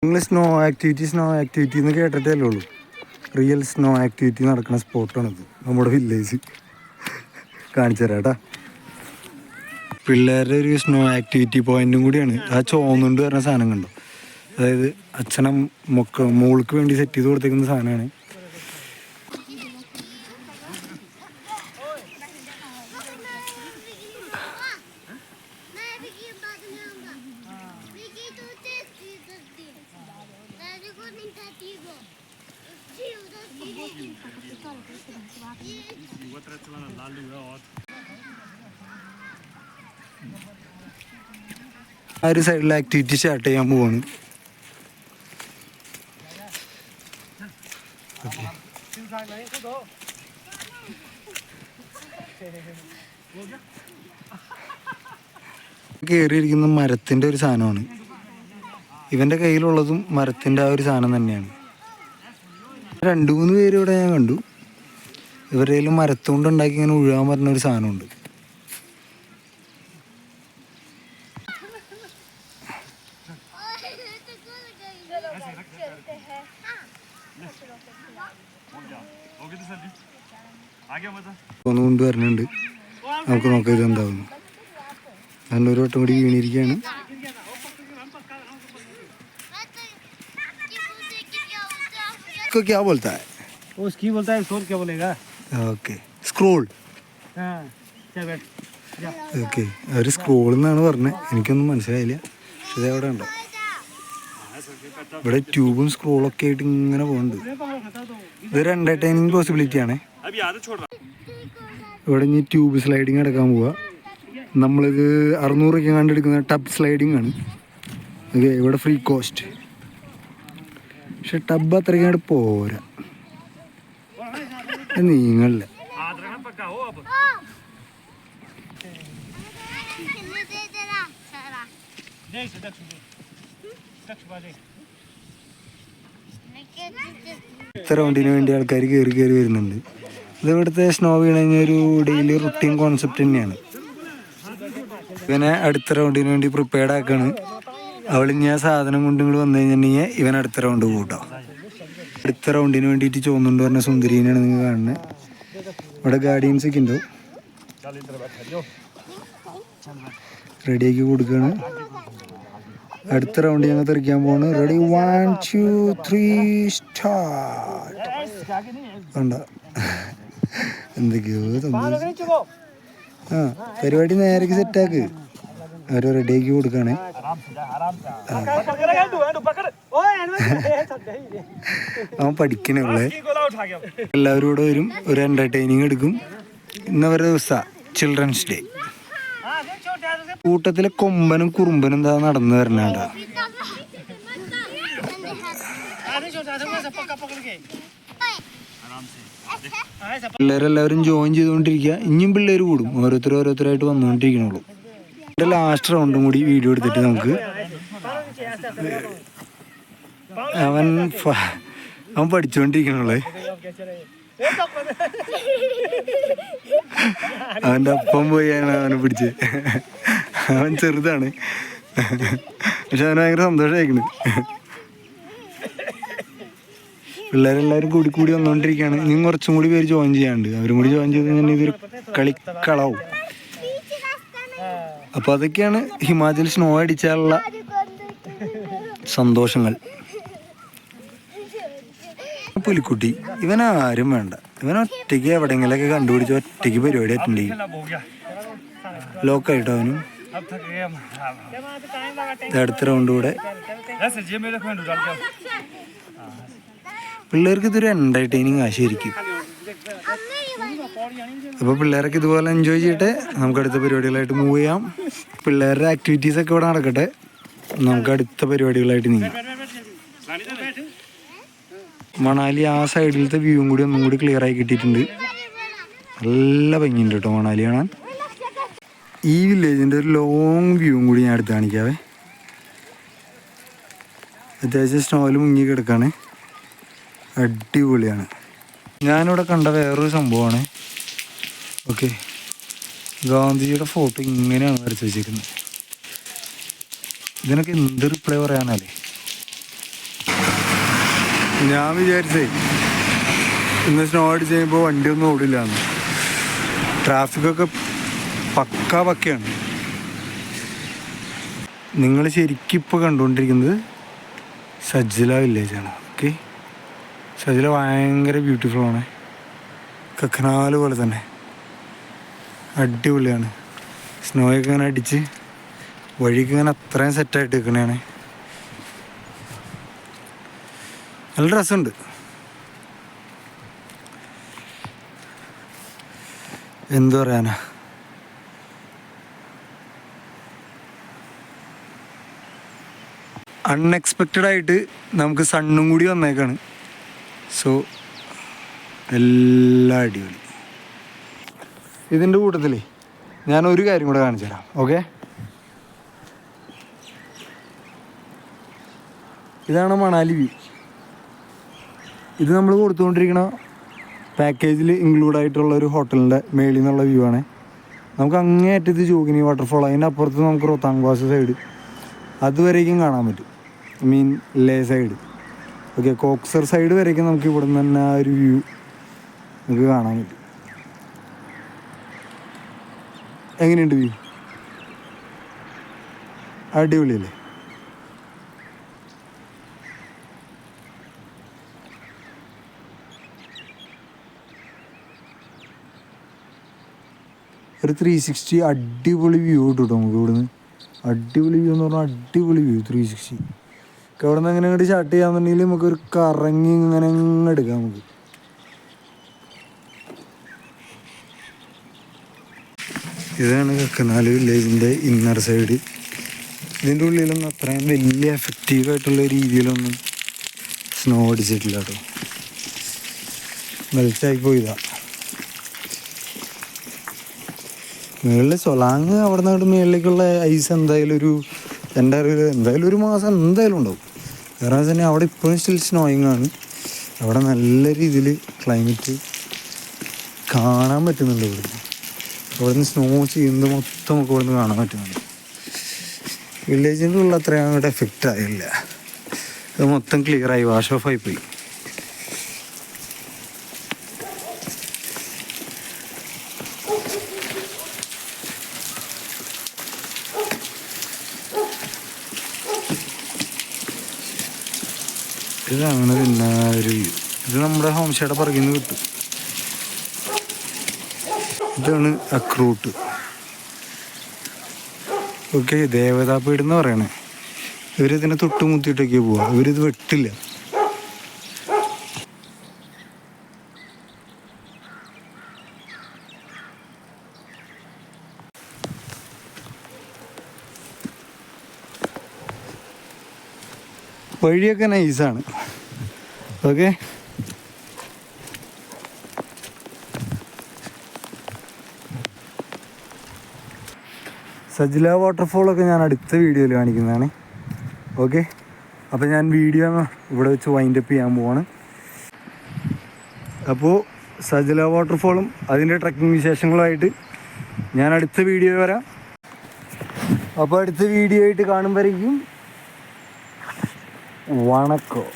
നിങ്ങൾ snow activity എന്ന് കേട്ടിട്ടേ ഉള്ളൂ. റിയൽ സ്നോ ആക്ടിവിറ്റി നടക്കുന്ന സ്പോട്ടാണിത്, നമ്മുടെ വില്ലേജ്. കാണിച്ചു തരാം കേട്ടോ. പിള്ളേരുടെ ഒരു സ്നോ ആക്ടിവിറ്റി പോയിന്റും കൂടിയാണ് ആ ചോന്നുണ്ട് പറഞ്ഞ സാധനം കണ്ടോ. അതായത് അച്ഛനം മോൾക്ക് വേണ്ടി സെറ്റ് ചെയ്ത് കൊടുത്തേക്കുന്ന സാധനമാണ്. ആ ഒരു സൈഡിൽ ആക്ടിവിറ്റി സ്റ്റാർട്ട് ചെയ്യാൻ പോവാണ്. കയറിയിരിക്കുന്ന മരത്തിൻ്റെ ഒരു സാധനമാണ്. ഇവൻ്റെ കയ്യിലുള്ളതും മരത്തിൻ്റെ ആ ഒരു സാധനം തന്നെയാണ്. 2-3 പേര് ഇവിടെ ഞാൻ കണ്ടു. ഇവരുടെ കയ്യിൽ മരത്തുകൊണ്ട് ഉണ്ടാക്കി ഇങ്ങനെ ഉഴുകാൻ പറഞ്ഞൊരു സാധനമുണ്ട്. ഒന്ന് കൊണ്ടുവരുന്നുണ്ട്. നമുക്ക് നോക്കാം ഇതെന്താവുന്നു. നല്ലൊരു വട്ടം കൂടി വീണിരിക്കുകയാണ്. क्या बोलता है? वो स्की बोलता है, शोर क्या बोलेगा? Okay, scroll. ഓക്കെ, ഒരു സ്ക്രോൾ എന്നാണ് പറഞ്ഞത്. എനിക്കൊന്നും മനസ്സിലായില്ല. പക്ഷെ ഇതെവിടെ ഉണ്ടോ? ഇവിടെ ട്യൂബും സ്ക്രോളൊക്കെ ആയിട്ട് ഇങ്ങനെ പോകുന്നുണ്ട്. ഇതൊരു എൻ്റർടൈനിങ് പോസിബിലിറ്റി ആണ്. ഇവിടെ ഇനി ട്യൂബ് സ്ലൈഡിങ് എടുക്കാൻ പോവുക. നമ്മളിത് 600 രൂപയ്ക്ക് കണ്ടെടുക്കുന്ന ടബ് സ്ലൈഡിങ് ആണ്. ഓക്കെ, ഇവിടെ ഫ്രീ കോസ്റ്റ്. പക്ഷെ ടബ് അത്രയ്ക്കാണ്ട് പോരാ, നീങ്ങളില്ല. ഇത്ര റൗണ്ടിന് വേണ്ടി ആൾക്കാർ കയറി വരുന്നുണ്ട്. ഇത് ഇവിടുത്തെ സ്നോ വീണ് കഴിഞ്ഞാൽ ഒരു ഡെയിലി റുട്ടീൻ കോൺസെപ്റ്റ് തന്നെയാണ്. ഇവനെ അടുത്ത റൗണ്ടിന് വേണ്ടി പ്രിപ്പയർഡ് ആക്കാണ്. അവളിഞ്ഞ സാധനം കൊണ്ട് ഇങ്ങോട്ട് വന്നു കഴിഞ്ഞിട്ടുണ്ടെങ്കിൽ ഇവൻ അടുത്ത റൗണ്ട് കൂട്ടാം. അടുത്ത റൗണ്ടിന് വേണ്ടിയിട്ട് ചോന്നുകൊണ്ട് പറഞ്ഞ സുന്ദരീനെയാണ് നിങ്ങൾ കാണുന്നത്. ഇവിടെ ഗാർഡിയൻസ് ഒക്കെ ഉണ്ടോ, റെഡിയാക്കി കൊടുക്കുകയാണ്. അടുത്ത റൗണ്ട് ഞങ്ങൾ തെറിക്കാൻ പോവാണ്. Ready, 1 2 3 start. വേണ്ട, എന്തൊക്കെയോ ആ പരിപാടി നേരേക്ക് സെറ്റാക്ക്. അവർ റെഡിയാക്കി കൊടുക്കുകയാണ്. അവൻ പഠിക്കണേ. എല്ലാവരും കൂടെ വരും, ഒരു എൻ്റർടൈനിങ് എടുക്കും. ഇന്നവരുടെ ദിവസമാണ് ചിൽഡ്രൻസ് ഡേ. കൂട്ടത്തിലെ കൊമ്പനും കുറുമ്പനും എന്താ നടന്നു വരണേണ്ട. പിള്ളേരെല്ലാവരും ജോയിൻ ചെയ്തുകൊണ്ടിരിക്കുക. ഇനിയും പിള്ളേർ കൂടും, ഓരോരുത്തരായിട്ട് വന്നുകൊണ്ടിരിക്കണുള്ളൂ. എൻ്റെ ലാസ്റ്റ് റൗണ്ടും കൂടി വീഡിയോ എടുത്തിട്ട് നമുക്ക് അവൻ പഠിച്ചുകൊണ്ടിരിക്കണുള്ളേ. അവൻ്റെ അപ്പം പോയാണ് അവനെ പിടിച്ച്. അവൻ ചെറുതാണ്, പക്ഷെ അവന് ഭയങ്കര സന്തോഷമായിക്കണ്. പിള്ളേരെല്ലാവരും കൂടി വന്നുകൊണ്ടിരിക്കുകയാണ്. ഇനിയും കുറച്ചും കൂടി പേര് ജോയിൻ ചെയ്യാണ്ട്. അവരും കൂടി ജോയിൻ ചെയ്ത് കഴിഞ്ഞാൽ ഇതൊരു കളിക്കളാവും. അപ്പോൾ അതൊക്കെയാണ് ഹിമാചൽ സ്നോ അടിച്ചാലുള്ള സന്തോഷങ്ങൾ. പുലിക്കുട്ടി ഇവനാരും വേണ്ട. ഇവനൊറ്റയ്ക്ക് എവിടെയെങ്കിലൊക്കെ കണ്ടുപിടിച്ച് ഒറ്റയ്ക്ക് പരിപാടി അറ്റൻഡ് ചെയ്യും. ലോക്കായിട്ടോ അവനും. അടുത്ത റൗണ്ട് കൂടെ. പിള്ളേർക്ക് ഇതൊരു എൻ്റർടൈനിങ് ശരിക്കും. അപ്പോൾ പിള്ളേരൊക്കെ ഇതുപോലെ എൻജോയ് ചെയ്യട്ടെ. നമുക്ക് അടുത്ത പരിപാടികളായിട്ട് മൂവ് ചെയ്യാം. പിള്ളേരുടെ ആക്ടിവിറ്റീസൊക്കെ ഇവിടെ നടക്കട്ടെ. നമുക്ക് അടുത്ത പരിപാടികളായിട്ട് നീങ്ങാം. മണാലി ആ സൈഡിലത്തെ വ്യൂവും കൂടി ഒന്നും കൂടി ക്ലിയർ ആയി കിട്ടിയിട്ടുണ്ട്. നല്ല ഭംഗിയുണ്ട് കേട്ടോ മണാലി കാണാൻ. ഈ വില്ലേജിൻ്റെ ഒരു ലോങ് വ്യൂവും കൂടി ഞാൻ അടുത്ത് കാണിക്കാവേ. അത്യാവശ്യം സ്നോയിൽ മുങ്ങി കിടക്കാണ്. അടിപൊളിയാണ്. ഞാനിവിടെ കണ്ട വേറൊരു സംഭവമാണ്. ഓക്കെ, ഗാന്ധിജിയുടെ ഫോട്ടോ ഇങ്ങനെയാണ് വരച്ച് വെച്ചിരിക്കുന്നത്. ഇതിനൊക്കെ എന്ത് റിപ്ലൈ പറയാനല്ലേ. ഞാൻ വിചാരിച്ചേ ഇന്ന് സ്നോ അടിച്ച് കഴിയുമ്പോൾ വണ്ടിയൊന്നും ഓടില്ല എന്ന്. ട്രാഫിക്കൊക്കെ പക്കയാണ്. നിങ്ങൾ ശരിക്കും ഇപ്പോൾ കണ്ടുകൊണ്ടിരിക്കുന്നത് സജ്ജില വില്ലേജാണ്. ഓക്കെ, സജ്ജില ഭയങ്കര ബ്യൂട്ടിഫുള്ളാണ്. കക്കനാല് പോലെ തന്നെ അടിപൊളിയാണ്. സ്നോയൊക്കെ ഇങ്ങനെ അടിച്ച് വഴിക്ക് ഇങ്ങനെ അത്രയും സെറ്റായിട്ട് നിൽക്കണതാണ്. നല്ല രസമുണ്ട്. എന്തു പറയാനാ, അൺഎക്സ്പെക്റ്റഡ് ആയിട്ട് നമുക്ക് സണ്ണും കൂടി വന്നേക്കാണ്. സോ എല്ലാം അടിപൊളി. ഇതിൻ്റെ കൂട്ടത്തിൽ ഞാനൊരു കാര്യം കൂടെ കാണിച്ചു തരാം. ഓക്കെ, ഇതാണ് മണാലി വ്യൂ. ഇത് നമ്മൾ കൊടുത്തുകൊണ്ടിരിക്കുന്ന പാക്കേജിൽ ഇൻക്ലൂഡായിട്ടുള്ള ഒരു ഹോട്ടലിൻ്റെ മേളിൽ നിന്നുള്ള വ്യൂ ആണ്. നമുക്ക് അങ്ങേയറ്റത്ത് ജോഗിനി വാട്ടർഫോൾ, അതിൻ്റെ അപ്പുറത്ത് നമുക്ക് റോത്താങ് പാസ് സൈഡ് അതുവരേക്കും കാണാൻ പറ്റും. ലേ സൈഡ്. ഓക്കെ, കോക്സർ സൈഡ് വരേക്കും നമുക്ക് ഇവിടെ നിന്ന് തന്നെ ആ ഒരു വ്യൂ നമുക്ക് കാണാൻ പറ്റും. എങ്ങനെയുണ്ട് വ്യൂ? അടിപൊളിയല്ലേ? ഒരു 360 അടിപൊളി വ്യൂ കിട്ടും നമുക്ക് ഇവിടുന്ന്. അടിപൊളി വ്യൂ എന്ന് പറഞ്ഞാൽ അടിപൊളി വ്യൂ 360. ഇവിടെ നിന്ന് അങ്ങനെ അങ്ങോട്ട് സ്റ്റാർട്ട് ചെയ്യാന്നുണ്ടെങ്കിൽ നമുക്കൊരു കറങ്ങി ഇങ്ങനെ അങ്ങ് എടുക്കാം നമുക്ക്. ഇതാണ് കക്കനാല് വില്ലേജിൻ്റെ ഇന്നർ സൈഡ്. ഇതിൻ്റെ ഉള്ളിലൊന്നും അത്രയും വലിയ എഫക്റ്റീവായിട്ടുള്ള രീതിയിലൊന്നും സ്നോ അടിച്ചിട്ടില്ല കേട്ടോ. മെൽറ്റായി പോയതാ. മുകളിൽ സൊലാങ് അവിടെ നിന്ന് മുകളിലേക്കുള്ള ഐസ് എന്തായാലും എൻ്റെ അറിവിൽ എന്തായാലും ഒരു മാസം എന്തായാലും ഉണ്ടാവും. കാരണം തന്നെ അവിടെ ഇപ്പോഴും സ്റ്റിൽ സ്നോയിങ് ആണ്. അവിടെ നല്ല രീതിയിൽ ക്ലൈമറ്റ് കാണാൻ പറ്റുന്നുണ്ട്. അവിടെ നിന്ന് സ്നോ ചെയ്യുന്നത് മൊത്തം നമുക്ക് ഇവിടെ നിന്ന് കാണാൻ പറ്റുന്നുണ്ട്. വില്ലേജിൻ്റെ ഉള്ള അത്രയും അങ്ങോട്ട് എഫക്റ്റ് ആയില്ല. അത് മൊത്തം ക്ലിയറായി, വാഷ് ഓഫ് ആയിപ്പോയി. ഇതാണ് പിന്നെ ഒരു വ്യൂ. ഇത് നമ്മുടെ ഹോം സ്റ്റേയുടെ പുറകിൽ നിന്ന് കിട്ടും. ഇതാണ് അക്രൂട്ട്. ഓക്കെ, ദേവതാപീഠം എന്ന് പറയണേ. ഇവരിതിനെ തൊട്ടുമുത്തിയിട്ടൊക്കെ പോവാ. ഇവരിത് വെട്ടില്ല. വഴിയൊക്കെ നൈസാണ്. ഓക്കെ, സജ്ല വാട്ടർഫോളൊക്കെ ഞാൻ അടുത്ത വീഡിയോയിൽ കാണിക്കുന്നതാണ്. ഓക്കെ, അപ്പോൾ ഞാൻ വീഡിയോ ഇവിടെ വെച്ച് വൈൻഡപ്പ് ചെയ്യാൻ പോവാണ്. അപ്പോൾ സജ്ല വാട്ടർഫോളും അതിൻ്റെ ട്രക്കിംഗ് വിശേഷങ്ങളുമായിട്ട് ഞാൻ അടുത്ത വീഡിയോ വരാം. അപ്പോൾ അടുത്ത വീഡിയോ ആയിട്ട് കാണുമ്പോഴേക്കും വണക്കം.